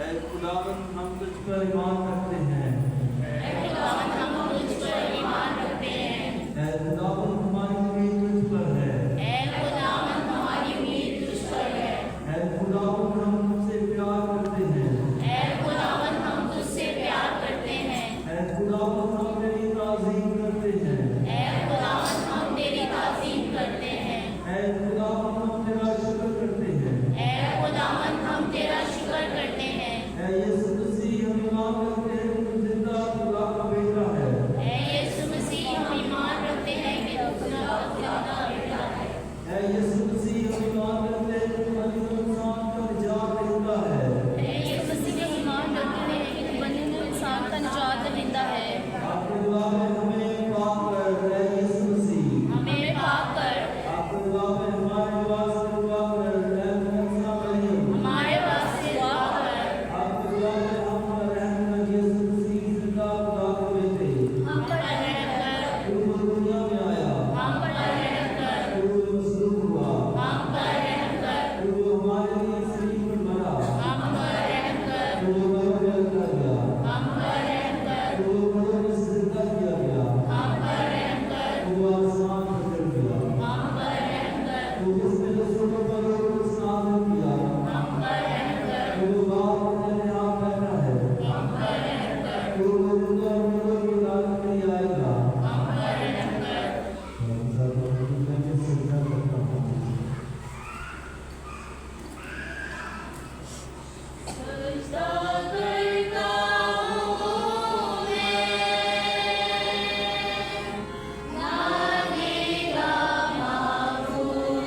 اے خداوند ہم تجھ پر ایمان رکھتے ہیں، اے خداوند ہم تجھ پر ایمان رکھتے ہیں، اے خداوند ہماری امید تجھ پر ہے، اے خداوند ہماری امید تجھ پر ہے، اے خداوند ہم تجھ سے پیار کرتے ہیں، اے خداوند ہم تجھ سے پیار کرتے ہیں، اے خداوند ہم تیری تعظیم کرتے ہیں، اے خداوند ہم تیری تعظیم کرتے ہیں، اے خداوند ہم تیرا شکر کرتے ہیں، اے خداوند ہم تیرا شکر کرتے ہیں، اے یسوع مسیح ہم ایمان رکھتے ہیں کہ تو زندہ خدا کا بیٹا ہے، اے یسوع مسیح ہم ایمان رکھتے ہیں کہ تو خدا کا زندہ بیٹا ہے، اے یسوع مسیح ہم ایمان رکھتے ہیں کہ تو بندے و انسان کا نجات دہندہ ہے، اے یسوع مسیح ہم ایمان رکھتے ہیں کہ تو بندے و انسان کا نجات دہندہ ہے، آپ کے دعا میں ہمیں پاک کر، اے یسوع مسیح ہمیں پاک کر، آپ کے دعا میں ہمارے واسطے دعا کر، اے موسیٰ مریم ہمارے واسطے دعا کر، آپ کے دعا میں ہم پر رحم کر، یسوع مسیح زندہ خدا کے بیٹے ہم پر رحم کر، تو وہ دنیا میں آیا، ہم پر رحم کر، تو وہ مصلوب ہوا، ہم پر رحم کر، تو وہ ہمارے لیے صلیب پر مرا، ہم پر رحم کر، تو وہ قبر کر گیا، ہم پر رحم کر، تو وہ قبر میں سے زندہ کیا گیا، ہم پر رحم کر، تو وہ آسمان پر چڑھ گیا، ہم پر رحم کر، تو جس نے رسولوں پر روح کو نازل کیا، ہم پر رحم کر، تو وہ باپ اپنے آپ بیٹھا ہے، ہم پر رحم کر، تو وہ زندہ اور مردوں کی عدالت کے لیے آئے گا، ہم پر رحم کر، میں سجدہ کرتا ہوں۔ سجدہ کرتا ہوں میں، ناگے معبود،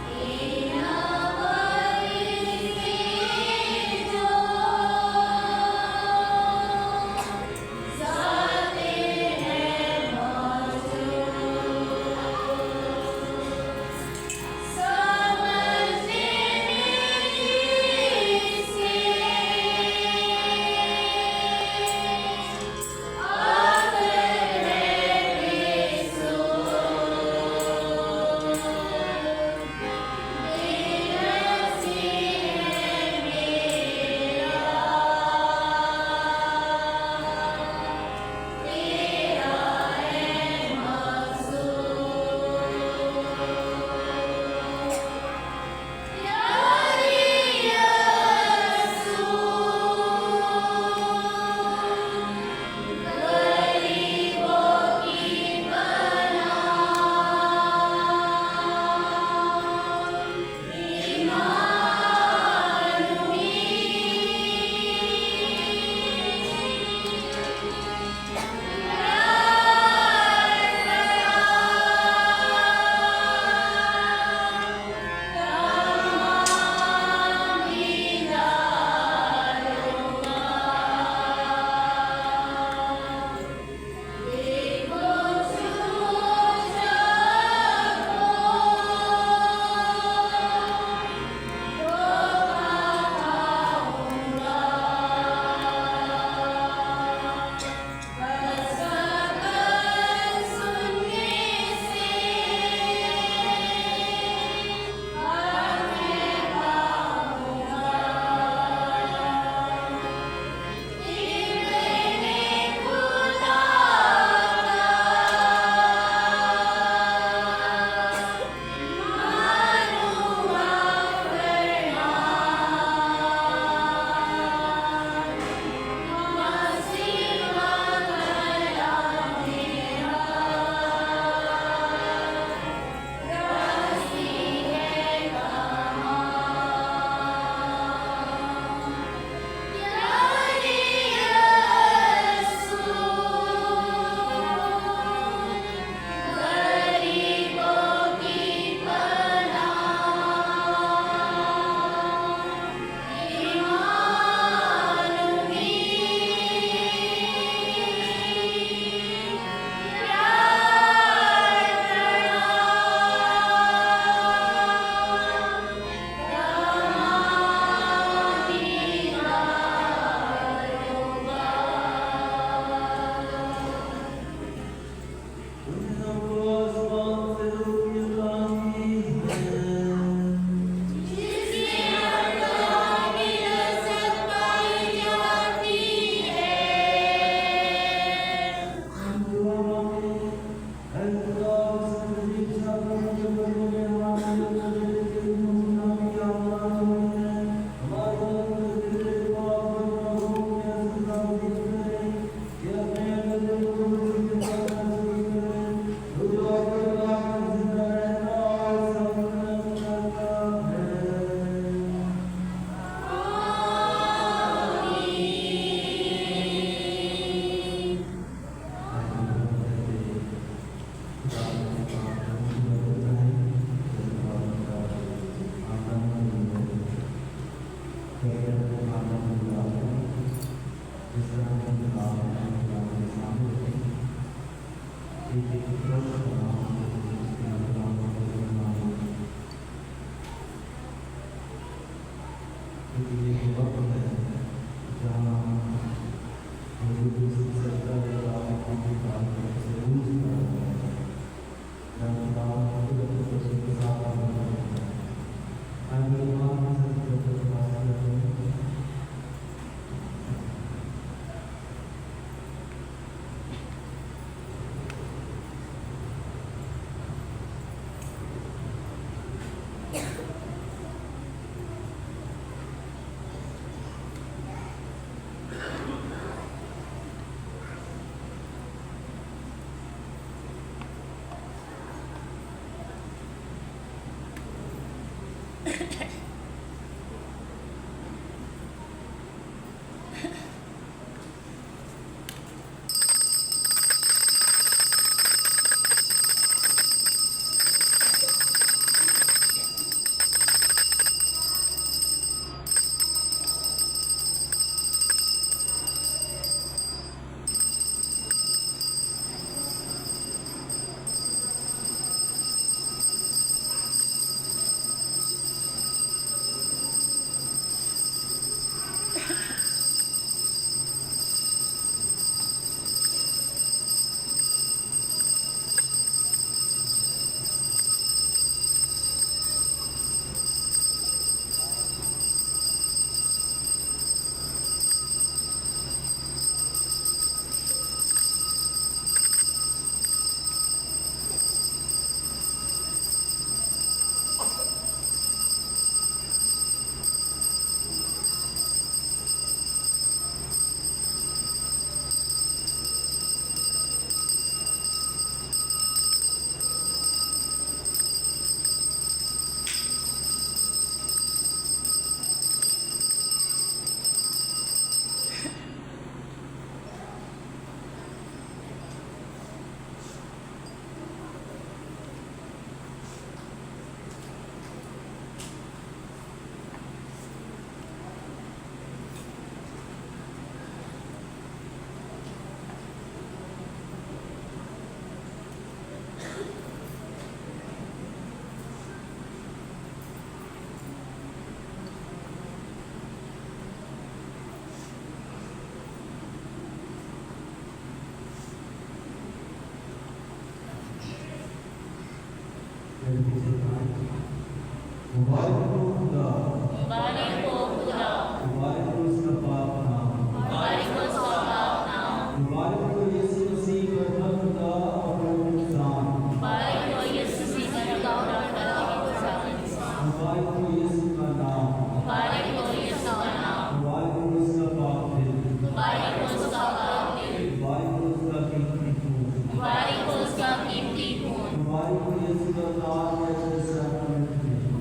اے نواز کیونکہ یہ وقت ہے جہاں حضور سجدہ کرتا ہے کی بات سے روز کرتا ہے جہاں خدا خود اپنے رسول کے ساتھ کرتا ہے آئے ایمان سے جب بات کرتے ہیں مبارک ہو خدا مبارک ہو خدا مبارک ہو اس کا پاک نام مبارک ہو اس کا پاک نام مبارک ہو یسوع مسیح کا خدا اور روح انسان مبارک ہو یسوع مسیح کا خدا اور روح انسان مبارک ہو یسوع کا نام مبارک ہو یسوع کا نام مبارک ہو اس کا پاک دل مبارک ہو اس کا پاک دل مبارک ہو اس کا قیمتی خون مبارک ہو اس کا قیمتی خون مبارک ہو یسوع کا نام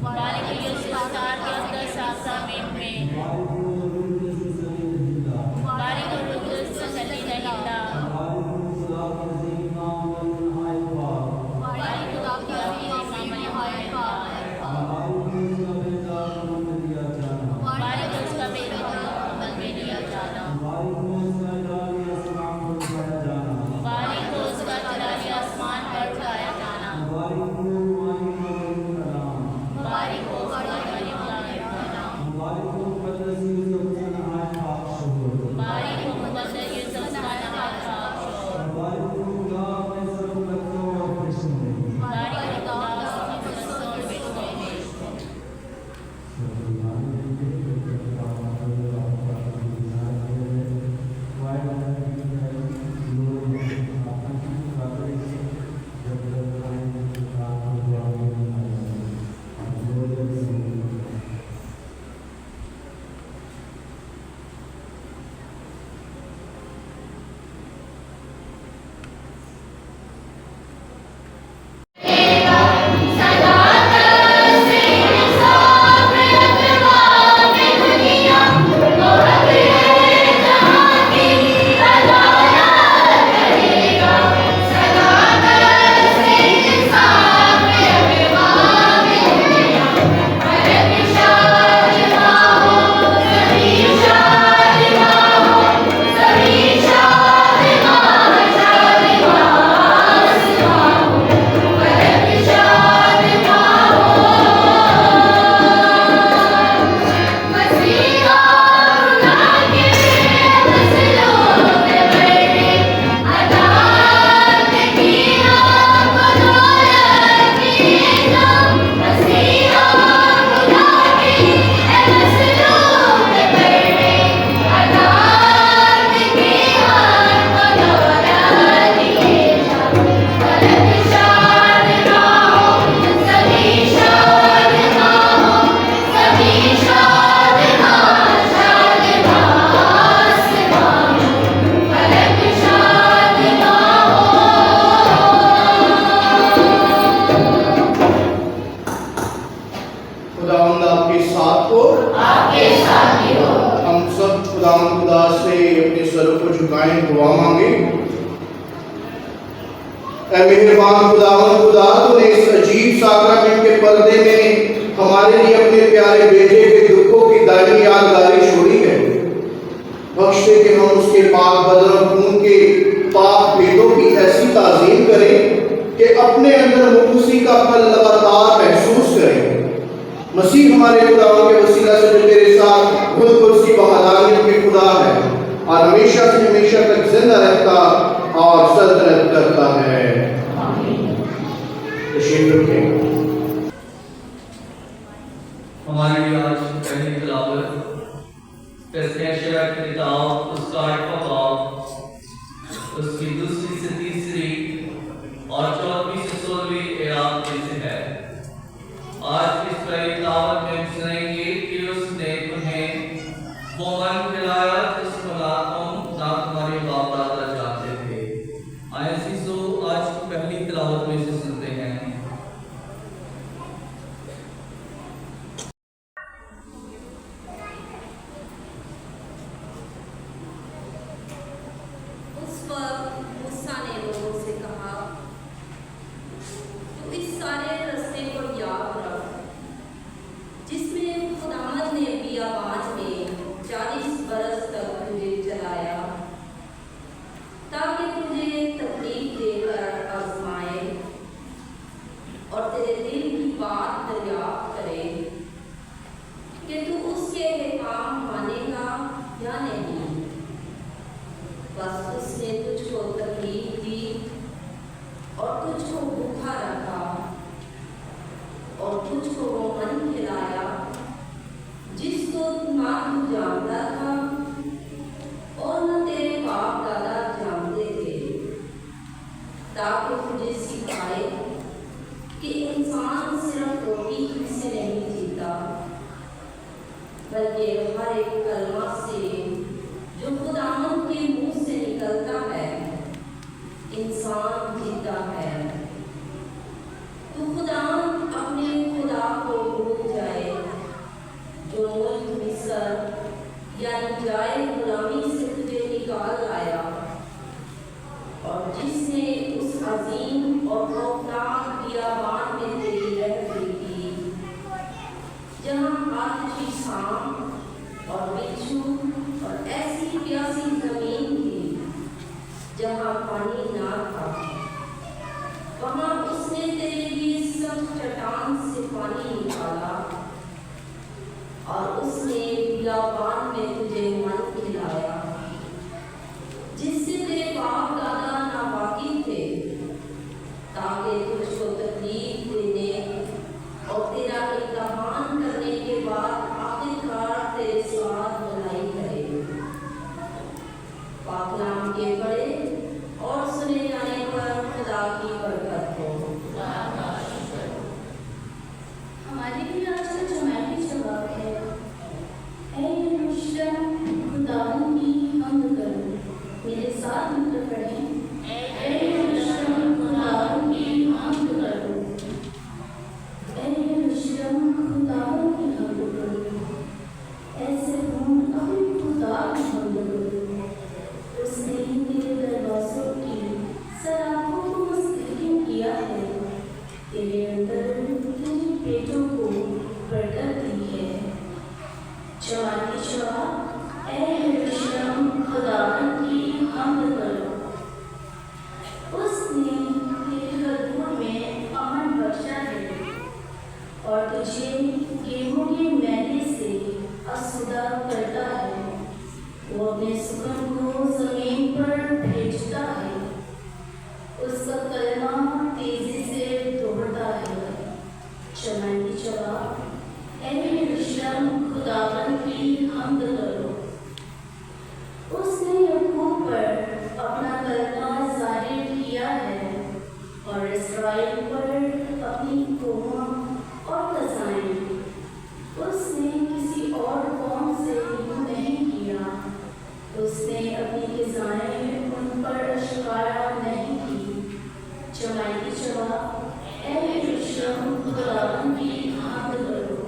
مبارک ہو یسوع اسرار کے اندر ساکرامنٹ میں مبارک ہو روح یسوع زمین زندہ مبارک ہو روح یسوع زمین زندہ مبارک ہو خدا کے عظیم نام اور نہایت پاک مبارک ہو خدا کے عظیم نام اور نہایت پاک مبارک ہو اس کا بیٹا عمل میں لیا جانا مبارک ہو اس کا بیٹا عمل میں لیا جانا مبارک ہو اس کا جلالی آسمان پر اٹھایا جانا مبارک ہو اس کا جلالی آسمان پر اٹھایا جانا مبارک ہو روحانی مغرب کا نام مبارک ہو خدا کا نام مبارک ہو مقدسی کے ساتھ ہو، آپ کے ساتھ بھی ہو۔ ہم سب خدا سے اپنے سروں کو جھکائیں، دعا مانگیں۔ اے مہربان خدا تو نے اس عجیب ساکرامنٹ کے پردے میں ہمارے لیے اپنے پیارے بیٹے کے دکھوں کی دائمی یادگاری چھوڑی ہے۔ بخش دے کہ ہم اس کے پاک بدن اور خون کے پاک بھیدوں کی ایسی تعظیم کریں کہ اپنے اندر مقدسی کا پل لگاتار محسوس کریں۔ مسیح ہمارے خداوند کے وسیلہ سے جو تیرے ساتھ خود کرسی وحدانیت کے خدا ہے اور ہمیشہ سے ہمیشہ تک زندہ رہتا اور سلطنت کرتا ہے۔ تشریف رکھیں۔ ہمارے لیے آج پہلی تلاوت تسبیح کی کتاب اس کا 8واں باب اس کی 2 سے 3 اور 14 سے 16 آیات میں سے ہے۔ آج اس پہلی تلاوت میں ہم سنیں گے کہ اس نے تمہیں وہ من کھلایا جس کو نہ تمہارے باپ دادا جانتے تھے۔ آئے عزیزو، آج کی پہلی تلاوت میں سے سنتے ہیں۔ اس وقت موسیٰ نے لوگوں سے کہا، تو اس سارے رستے کو یاد رکھ جس میں خداوند نے بیابان میں 40 برس تک تجھے چلایا، تاکہ تجھے تکلیف دے کر آزمائے اور تیرے دل کی بات دریافت کرے کہ تو اس کے احکام مانے گا یا نہیں۔ بس اس نے تجھ کو تکلیف دی اور تجھ کو بھوکا رکھا اور تجھ کو وہ من کھلایا جس کو نہ تو جانتا تھا اور نہ تیرے باپ دادا جانتے تھے، تاکہ تجھے سکھائے کہ انسان صرف روٹی ہی سے نہیں جیتا بلکہ ہر ایک کلمہ سے جو خداوند کے منہ سے نکلتا ہے انسان جیتا ہے۔ تو خداوند اپنے خدا کو بھول جائے جو ملک مصر یعنی جائے غلامی سے تجھے نکال لایا، اور جس نے اس عظیم اور خوفناک بیابان میں تیری رہبری کی، جہاں آتشی سام اور بچھو اور ایسی پیاسی زمین تھی جہاں پانی نہ تھا۔ وہاں اس نے تیرے لیے سخت چٹان سے پانی نکالا اور اس نے بیابان میں تجھے من کھلایا جس سے تیرے باپ دادا ناواقف تھے، تاکہ تجھ کو تکلیف دینے اور تیرا امتحان کرنے کے بعد آخرکار تیرے ساتھ بھلائی کرے۔ پاک کلام کے پڑھے اور سنے جانے پر خدا کی برکت ہو۔ ہمارے لیے آج کا جمعی جواب ہے، اے یروشلم خداوند کی حمد کرو۔ میرے ساتھ مل کر پڑھیں، اے یروشلم خداوند کی حمد کرو، اے یروشلم خداوند کی حمد کرو، ایسے ہم اپنے خدا کی حمد کرو۔ اس نے تیرے دروازوں کی سلاخوں کو مستحکم کیا ہے، تیرے اندر تیرے بیٹوں کو برکت دی ہے۔ جوانی جواب، اے یروشلم خداوند کی حمد کرو۔ اس نے تیرے حضور میں امن بخشا ہے اور تجھے گیہوں کے میدے سے آسودہ کرتا ہے۔ وہ اپنے سکن کو زمین پر بھیجتا ہے، اس کا کلمہ تیزی سے دوڑتا ہے۔ چمن کی جواب، اے یروشلم خداوند کی حمد کرو۔ اس نے یعقوب پر اپنا کلمہ ظاہر کیا ہے اور اسرائیل پر اپنی قوم اور قضائیں۔ اس نے کسی اور قوم سے یوں نہیں کیا، اس نے اپنی قضائیں ان پر اشکارا نہیں کی۔ جمائی کی جواب، اے یروشلم خداوند کی حمد کرو۔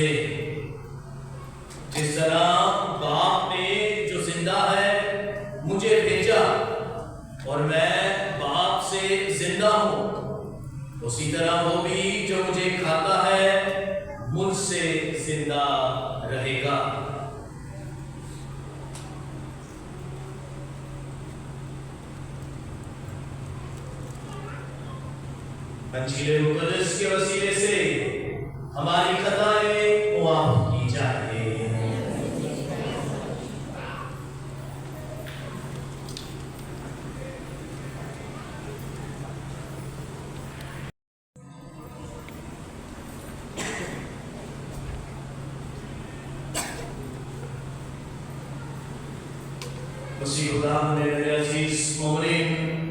سے جس طرح باپ نے جو زندہ ہے مجھے بھیجا اور میں باپ سے زندہ ہوں، اسی طرح وہ بھی جو مجھے کھاتا ہے مجھ سے زندہ رہے گا۔ انجیل مقدس کے وسیلے سے ہماری خطائیں معاف کی جائے۔ مسیح خدا میرے عزیز مومنین،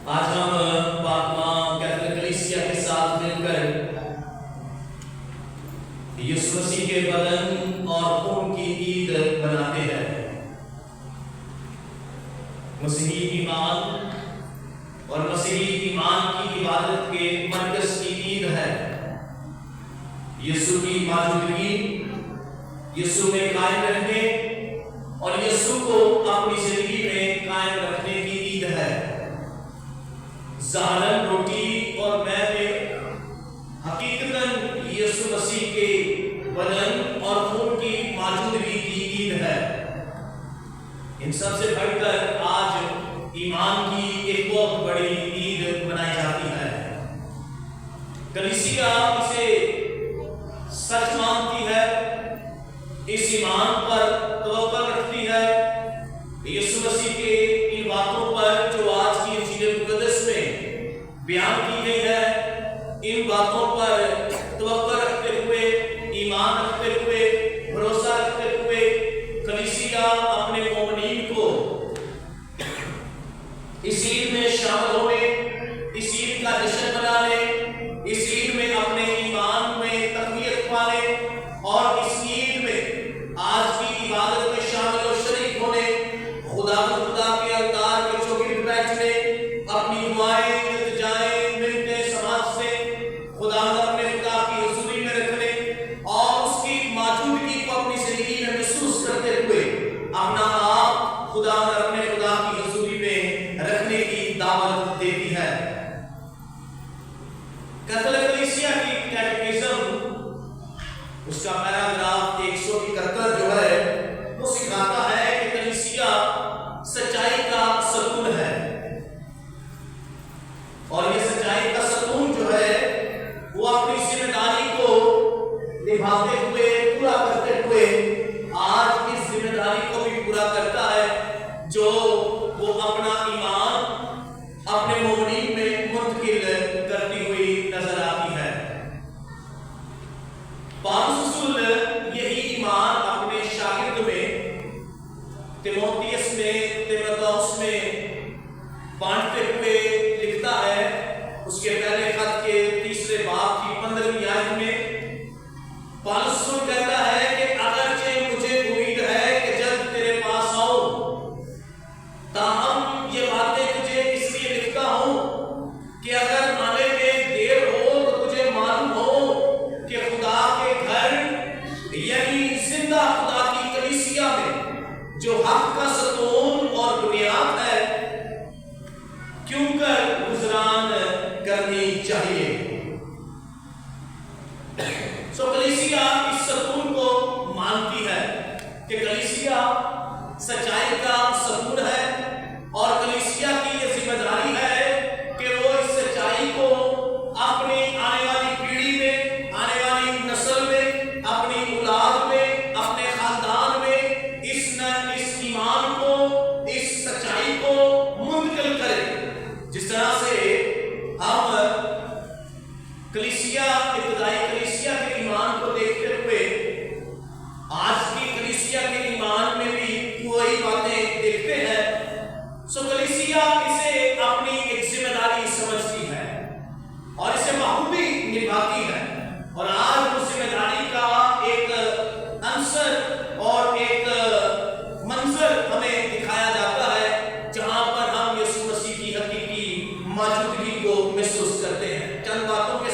آج ہم پاک کیتھولک کلیسیا کے ساتھ مل کر یسوع مسیح کے بدن اور خون کی عید مناتے ہیں۔ مسیحی ایمان اور مسیحی ایمان کی عبادت کے مرکز کی عید ہے۔ یسوع کی موجودگی، یسوع میں قائم رہنے اور یسوع کو اپنی زندگی میں قائم رکھنے کی عید ہے۔ ظاہراً روٹی اور میں میں حقیقتاً یسوع مسیح کے بدن اور خون کی موجودگی کی عید ہے۔ ان سب سے بڑھ کر آج ایمان کی ایک بہت بڑی عید منائی جاتی ہے۔ کلیسیا اسے سچ مانتی ہے، اس ایمان پر توقع رکھتی ہے۔ یسوع مسیح کے ان باتوں پر جو آج کی انجیل مقدس میں بیان کی گئی ہے، ان باتوں پر توقع رکھتے ہوئے، ایمان رکھتے ہوئے، بھروسہ رکھتے ہوئے کلیسیا اپنے مومنین کو اس عید میں شامل ہونے، اس عید کا جشن منانے، اس عید میں اپنے ایمان میں تقویت پانے اور اس عید میں آج کی عبادت میں شامل و شریک ہونے، خدا کے الطار کے چوکے پر بیٹھنے، اپنی دعائیں، التجائیں، منتیں سماعت سے اپنے خدا کی حضوری میں رکھنے اور اس کی موجودگی کو اپنی زندگی میں محسوس کرتے ہوئے اپنا آپ اپنے خدا کی حضوری میں رکھنے کی دعوت دیتی ہے۔ کیتھولک کلیسیا کی کیٹیکزم، اس کا پیراگراف 171 جو ہے وہ سکھاتا ہے کہ کلیسیا سچائی کا ستون ہے، اور یہ سچائی کا ستون جو ہے وہ اپنی ذمہ داری کو نبھاتے ہوئے، پورا کرتے ہوئے آج اس ذمہ داری کو بھی پورا کرتا ہے جو وہ اپنا ایمان اپنے مومنین میں منتقل کرتی ہوئی نظر آتی ہے۔ پالوس رسول یہی ایمان اپنے شاگرد میں، تیموتھیوس میں، تیموتھوس میں بانٹتے ہوئے لکھتا ہے۔ اس کے پہلے خط کے 3 باب کی 15ویں آیت میں پالوس رسول کہتا ہے کہ اگرچہ مجھے امید ہے کہ جلد تیرے پاس آؤں، تاہم یہ باتیں تجھے اس لیے لکھتا ہوں کہ اگر آنے میں دیر ہو تو تجھے معلوم ہو کہ خدا کے گھر یعنی زندہ خدا کی کلیسیا میں جو حق کا ستون اور بنیاد ہے، کیوں کر گزران کرنی چاہیے۔ کلیسیا اس ستون کو مانتی ہے کہ کلیسیا سچائی کا ستون ہے، اور کلیسیا کی یہ ذمہ داری ہے کہ وہ اس سچائی کو اپنی آنے والی پیڑھی میں، آنے والی نسل میں، اپنی اولاد میں، اپنے خاندان میں اس ایمان کو، اس سچائی کو منتقل کرے۔ جس طرح سے ہم کلیسیا، ابتدائی کلیسیا کے ایمان کو دیکھتے ہوئے آج کی کلیسیا کے ایمان میں بھی وہی باتیں دیکھتے ہیں، کلیسیا اسے اپنی ایک ذمہ داری سمجھتی ہے اور اسے بخوبی نبھاتی ہے، اور آج اس ذمہ داری کا ایک عنصر اور ایک منظر ہمیں دکھایا جاتا ہے جہاں پر ہم یسوع مسیح کی حقیقی موجودگی کو محسوس کرتے ہیں۔ چند باتوں کے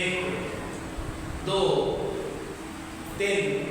1 2 3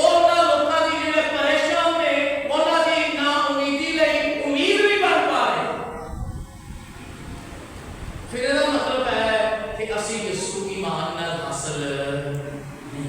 ਉਹਨਾਂ ਲੋਕਾਂ ਦੀ ਜਿਹੜੇ ਪਰੇਸ਼ਾਨ ਨੇ ਉਹਨਾਂ ਦੀ ਨਾ ਉਮੀਦੀ ਲਈ ਉਮੀਦ ਵੀ ਬਣ ਪਾ ਰਹੇ ਫਿਰ ਇਹਦਾ ਮਤਲਬ ਹੈ ਕਿ ਅਸੀਂ ਯਿਸੂ ਈਮਾਨ ਨਾਲ ਹਾਸਲ ਨਹੀਂ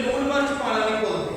ਲੂਣ ਮਿਰਚ ਪਾਣਾ ਨਹੀਂ ਭੁੱਲਦੇ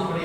ਆਪਣੇ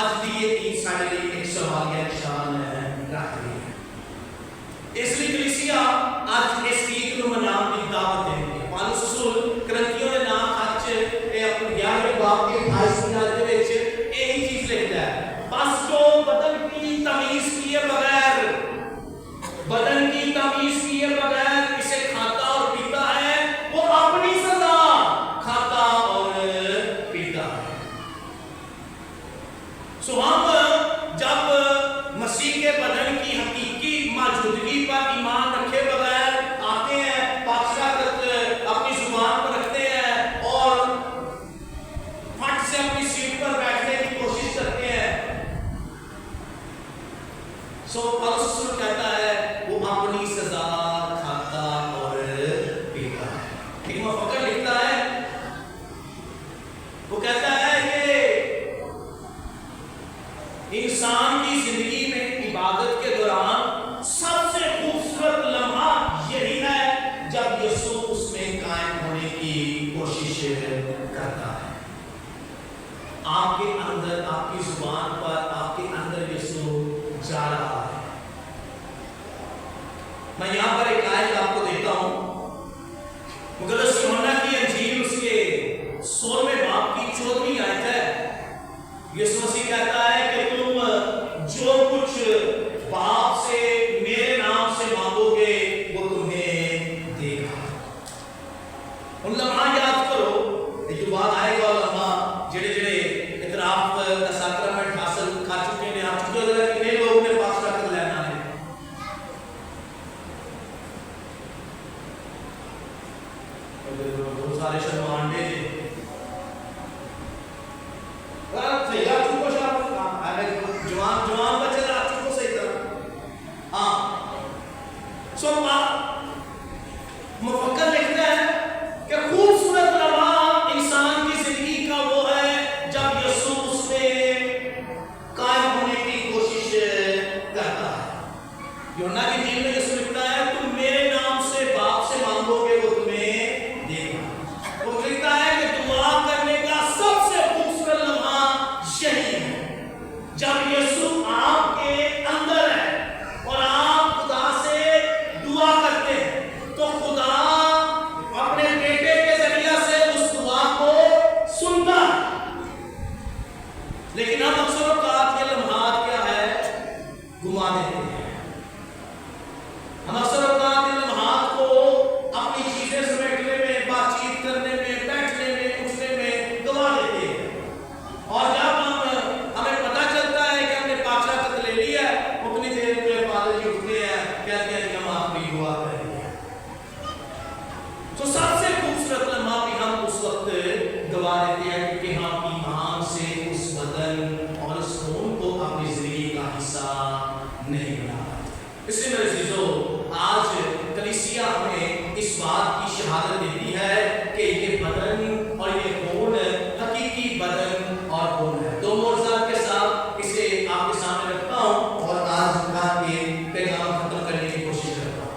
ਅੱਜ ਦੀ ਇਹ ਸਾਡੀ ਇੱਕ سوالیہ نشان رکھ رہی ہے۔ اس لیے کلیسیا آج اس عید کو منانے کی دعوت دیں گے۔ پالوس رسول کرنتیوں کے نام خط اپنے 11ویں باب کے 28ویں آیت وچ یہی چیز لکھتا ہے، بس جو بدن کی تمیز کیے بغیر اسے کھاتا اور پیتا ہے وہ اپنی سزا کھاتا اور پیتا ہے۔ سو ہم جب مسیح کے بدن کی حقیقی موجودگی پر ایمان رکھے بغیر آتے ہیں، پاک شراکت اپنی زبان پر رکھتے ہیں اور پھٹ سے اپنی سیٹ پر بیٹھنے کی کوشش کرتے ہیں، سو پالوس رسول کہتا ہے وہ اپنی سزا کھاتا اور پیتا ہے۔ لیکن وہ فقر لکھتا ہے، وہ کہتا ہے کہ انسان کی زندگی میں عبادت کے دوران سب سے خوبصورت لمحہ یہی ہے جب یسوع اس میں قائم ہونے کی کوشش کرتا ہے۔ آپ کے اندر، آپ کی زبان پر، آپ کے اندر یسوع جا رہا ہے۔ میں یہاں پر ایک آیت آپ کو دیتا ہوں، مقدس یوحنا کی انجیل اس کے 16ویں باب کی 14ویں آیت ہے۔ یسوع مسیح کہتا ہے کہ تم جو کچھ باپ سے میرے نام سے مانگو گے وہ تمہیں دے گا۔ ان لمحہ یاد کرو، یہ جو بات آئے گا لمحہ جڑے اعتراف کا ساکرامنٹ حاصل کر چکے ہیں، آپ جو کتنے لوگ نے پاس کر لینا ہے، بہت سارے شرماندے جوان بچے رات کو صحیح طرح سو مفکر لکھتا ہے کہ خوبصورت لمحہ انسان کی زندگی کا وہ ہے جب یسوع اس میں قائم ہونے کی کوشش کرتا ہے۔ یوحنا کی انجیل میں یسوع لکھتا ہے تم میرے نام سے باپ سے مانگو گے وہ تمہیں دے گا۔ وہ لکھتا ہے کہ دعا کرنے کا سب سے خوبصورت لمحہ یہی ہے جب یسوع آپ کے اندر ہے اور آپ خدا سے دعا کرتے ہیں تو خدا اپنے بیٹے کے ذریعہ سے اس دعا کو سنتا ہے۔ لیکن ہم اکثر اوقات یہ لمحات کیا ہے گما دیتے ہیں۔ ہم اکثر اوقات ان لمحات کو اپنی چیزیں سمیٹنے میں، بات چیت کرنے میں، بیٹھنے میں، اٹھنے میں گوا دیتے ہیں، اور جب ہمیں پتہ چلتا ہے کہ ہم نے پاچا قتل لے لیا ہے، اتنی دیر میں پادری جی اٹھتے ہیں، کہتے ہیں کہ ہم آخری دعا کریں گے۔ تو سب سے خوبصورت لمحہ بھی ہم اس وقت گوا دیتے ہیں کہ ہم ایمان سے اس بدن اور اس خون کو اپنی زندگی کا حصہ نہیں بنا پاتے۔ اس لیے میرے عزیزو، آج کلیسیا ہمیں اس بات کی شہادت دیتی ہے کہ یہ بدن اور یہ خون حقیقی بدن اور خون ہے۔ دو معجزات کے ساتھ اسے آپ کے سامنے رکھتا ہوں اور آج کا یہ پیغام ختم کرنے کی کوشش کرتا ہوں۔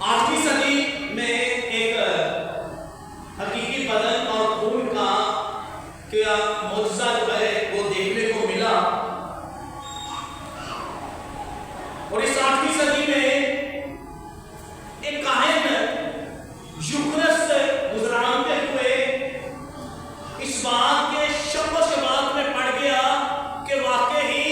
8ویں صدی میں ایک حقیقی بدن اور خون کا کیا معجزہ جو ہے وہ دیکھنے کو ملا، اور اس 8ویں صدی میں ایک کاہن یوکرس گزراتے ہوئے اس بات کے شک و شبات میں پڑ گیا کہ واقعی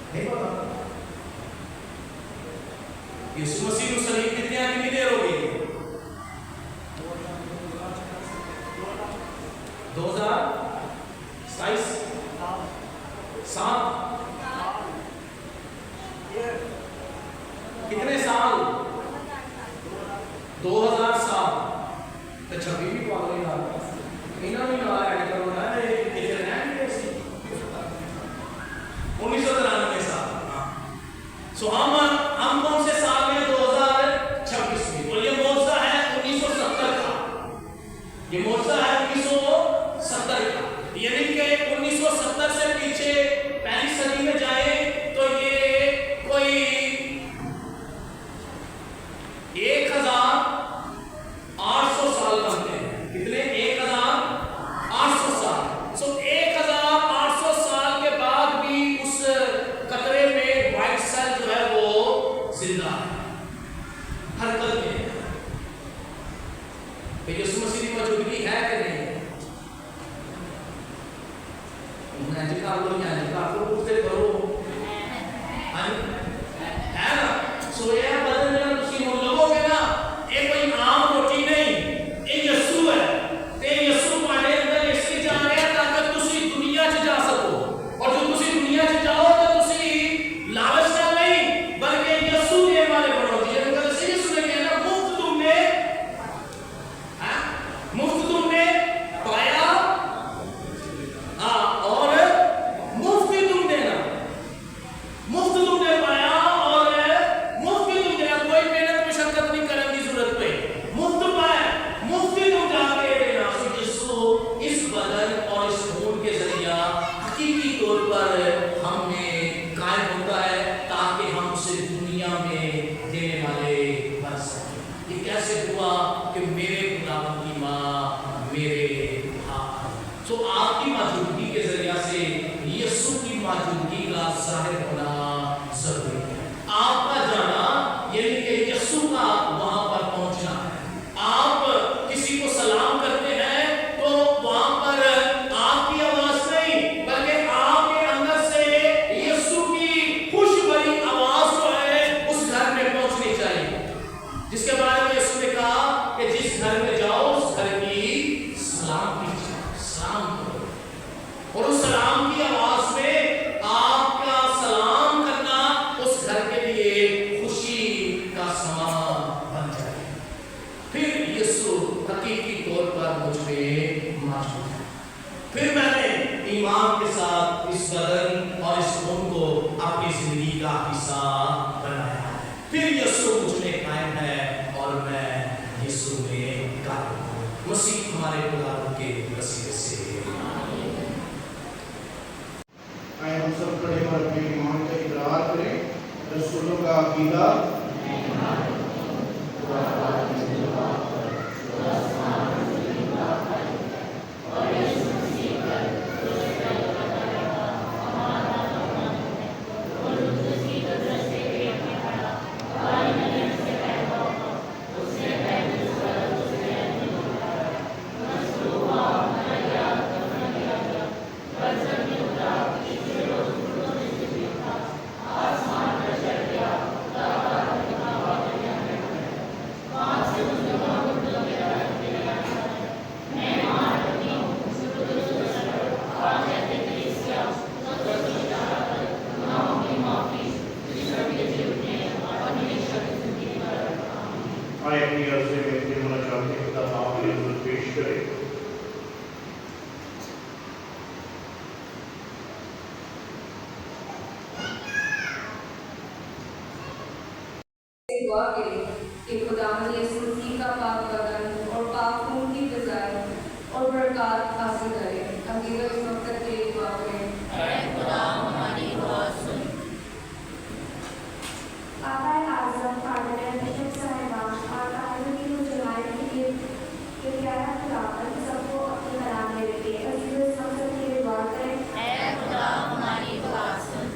نہیں پتا یسوع مسیح کو صلیب کتنی دیر ہو گئی؟ 2027 7 کتنے سال؟ 2007 تو 26 بھی پاگل نہیں آتا مہینہ بھی نہ ایڈ کرو نا یہ رہنا ہے ایسی 1993 سال سو ہم کون سے سال میں 2026 میں اور یہ موضوع ہے 1970 کا یہ موضوع ہے 1970 کا یعنی کہ 1970 سے پیچھے پہلی صدی میں جائیں تو یہ کوئی 1800 سال بنتے ہیں کتنے 1800 سال سو 1800 سال کے بعد بھی اس قطرے میں وائٹ سیل جو ہے وہ زندہ ہے حرکت میں ہے کہ یسوع مسیح کی موجودگی ہے کہ نہیں ہے پوچھتے کرو ہے نا سو یہ بدل میں تسی لوگوں کے نا یہ کوئی عام روٹی نہیں یہ یسوع ہے تے یسوع پاڑے اندر اس لیے جا رہے ہیں تاکہ تسی دنیا چ جا سکو اور جو تسی دنیا چ جاؤ تو تسی لالچ نہ نہیں بلکہ یسوع کے والے بڑھو جی اگر اسی یسوع نے کہنا مفت تم نے پایا اور مفت تم دینا مفت تم نے پایا اور مفت تم دینا کوئی محنت مشقت نہیں کرنے کی ضرورت پہ مفت پایا مفت تم جا کے دینا یسوع اس بدن اور اس خون کے ذریعہ حقیقی طور پر ہم میں قائم ہوتا ہے تاکہ ہم اسے دنیا میں دینے والے بن سکیں یہ کیسے ہوا کہ میرے خداوند کی ماں میرے ہاتھ سو آپ کی موجودگی کے ذریعہ سے یسوع کی موجودگی کا ظاہر ہونا ضروری ہے آپ کا جانا یعنی کہ یسوع کا وہاں پر پہنچنا ہے آپ کسی کو سلام کرتے ہیں تو وہاں پر آپ کی آواز نہیں بلکہ آپ کے اندر سے یسوع کی خوش بھری آواز جو ہے اس گھر میں پہنچنی چاہیے جس کے بارے میں یسوع نے کہا کہ جس گھر میں جاؤ اس گھر کی سلام کیجیے سلام کرو اور اس سلام کی آواز میں آپ کا سلام کرنا اس گھر کے لیے خوشی کا سما بن جائے پھر یسوع حقیقی طور پر مجھ میں موجود ہے پھر میں نے ایمان کے ساتھ اس بدن اور اس خون کو اپنی زندگی کا حصہ بنایا ہے پھر یسوع مجھ میں قائم ہے اور میں یسوع میں قائم ہوں مسیح ہمارے خدا کے وسیلے سے آئے ہم سب کھڑے ہو اپنے ایمان کا اقرار کریں رسولوں کا عقیدہ آئے اپنی عرض میں اپنے مناجات کے خطاب آپ کے حضور پیش کریں دعا کریں کہ خداوند یسوع مسیح کا پاک بدن اور پاک خون کی فضائل اور برکات حاصل کریں حقیقت اس وقت کے لیے دعا کریں اے خدا ہماری دعا سن آقا اعظم فادر بشپ صاحبان اور طالب علم جماعت کے پیارا خلافت سب کو اپنی بنا میں رکھے عزیز اس وقت کے لیے دعا کریں اے خدا ہماری دعا سن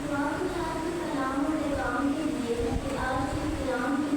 دعا کے ساتھ کلام اور پیغام کے لیے کہ آج کے کلام کی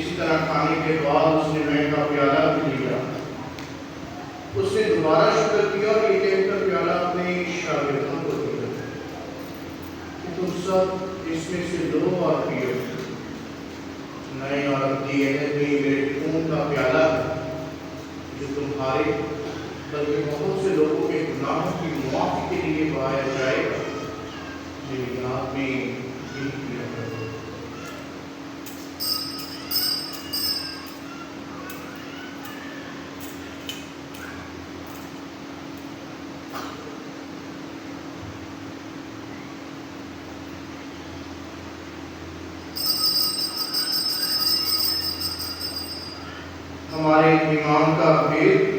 اسی طرح کھانے کے بعد اس نے مے کا پیالہ بھی لیا، اس نے دوبارہ شکر کیا اور یہ کہہ کر پیالہ اپنے شاگردوں کو دیا کہ تم سب اس میں سے لو اور پیو، نئے اور ابدی عہد میں میرے خون کا پیالہ جو تمہارے بلکہ بہت سے لوگوں کے گناہوں کی معافی کے لیے بہایا جائے گا، میری یاد میں یہ کیا کرو۔ ہمارے ایمان کا بھید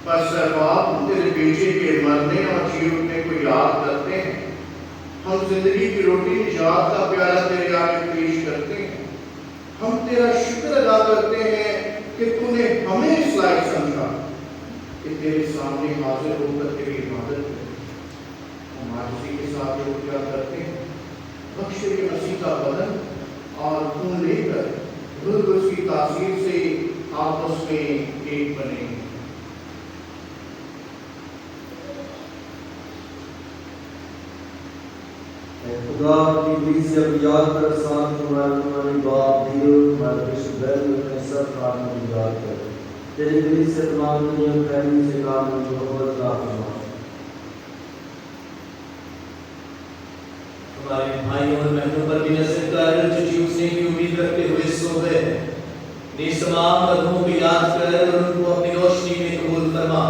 بس احباب تیرے بیٹے کے مرنے اور جی اٹھنے کو یاد کرتے ہیں، ہم زندگی کی روٹی نجات کا پیالہ تیرے آگے پیش کرتے ہیں، ہم تیرا شکر ادا کرتے ہیں کہ تو نے ہمیں اس لائق سمجھا کہ تیرے سامنے حاضر ہو کر تیری عبادت کریں۔ ہم عاجزی کے ساتھ یہ کیا کرتے ہیں، بخشے کے مسیح کا بدن اور خون لے کر روح القدس کی تاثیر سے آپس میں ایک بنے۔ خدا کی دل سے اب یاد کر، ساتھ تمہارے باپ دیو تمہارے کشن بیل اپنے سب کام میں یاد کر، تیری دل سے تمام دنیا پھیلی سے کام میں محبت کا فرما۔ ہمارے بھائیوں اور بہنوں پر بھی نظر کر جو جیوسنے کی امید رکھتے ہوئے سو گئے، نیز تمام مرحوموں کو یاد کر اور ان کو اپنی روشنی میں قبول فرما۔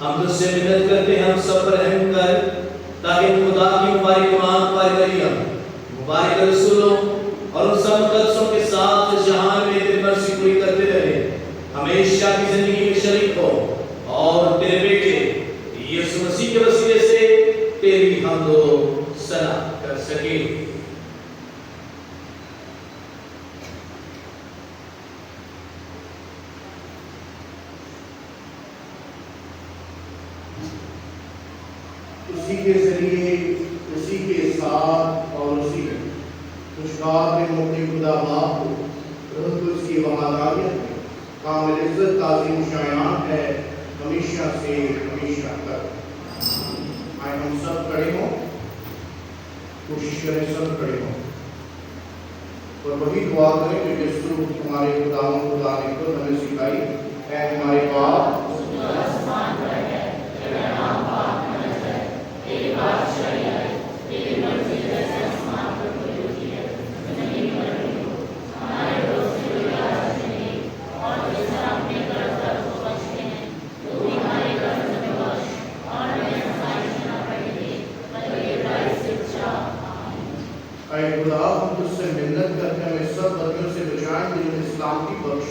ہم تجھ سے منت کرتے ہیں، ہم سب پر رحم کر تاکہ خدا کی مبارک ایمان پائے مریم مبارک رسولوں اور ان سب مقدسوں کے ساتھ جہان میں تیری مرضی پوری کرتے رہے، ہمیشہ کی زندگی میں شریک ہو اور تیرے بیٹے یسوع مسیح کے وسیلے سے تیری حمد و ثنا کر سکے۔ اسی کے ذریعے، اسی کے ساتھ اور اسی میں خوشگوار میں موقع خدا باپ کو روح القدس کی وحدانیت میں کامل عزت تعظیم شایان ہے ہمیشہ سے ہمیشہ تک۔ آئے ہم سب کھڑے ہوں، کوشش کریں سب کھڑے ہوں اور وہی دعا کریں جو یسوع ہمارے خدا نے خود ہمیں سکھائی۔ اے ہمارے باپ اے خدا، ہم تجھ سے منت کرتے ہیں ہمیں سب بدیوں سے بچائیں، دل میں سلامتی بخش،